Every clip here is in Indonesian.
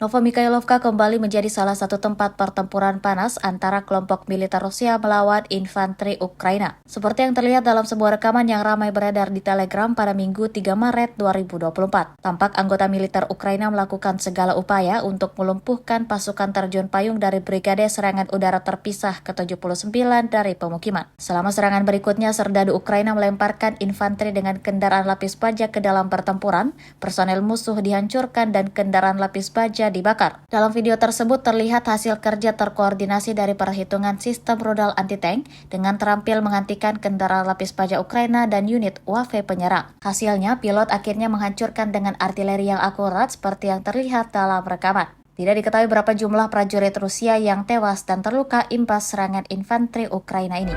Novomikhailovka kembali menjadi salah satu tempat pertempuran panas antara kelompok militer Rusia melawan infanteri Ukraina. Seperti yang terlihat dalam sebuah rekaman yang ramai beredar di Telegram pada Minggu 3 Maret 2024. Tampak anggota militer Ukraina melakukan segala upaya untuk melumpuhkan pasukan terjun payung dari Brigade Serangan Udara Terpisah ke-79 dari pemukiman. Selama serangan berikutnya, serdadu Ukraina melemparkan infanteri dengan kendaraan lapis baja ke dalam pertempuran, personel musuh dihancurkan dan kendaraan lapis baja dibakar. Dalam video tersebut terlihat hasil kerja terkoordinasi dari perhitungan sistem rudal anti-tank dengan terampil menghentikan kendaraan lapis baja Ukraina dan unit UAV penyerang. Hasilnya, pilot akhirnya menghancurkan dengan artileri yang akurat seperti yang terlihat dalam rekaman. Tidak diketahui berapa jumlah prajurit Rusia yang tewas dan terluka imbas serangan infanteri Ukraina ini.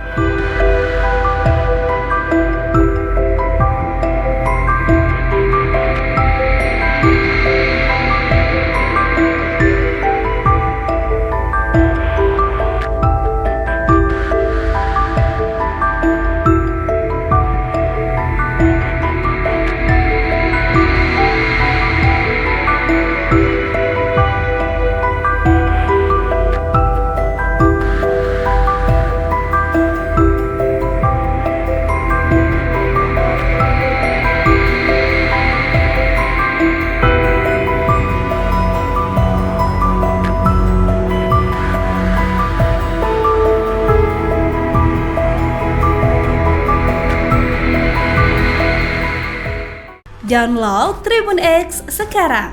Download Tribun X sekarang,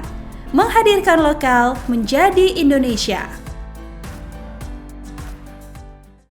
menghadirkan lokal menjadi Indonesia.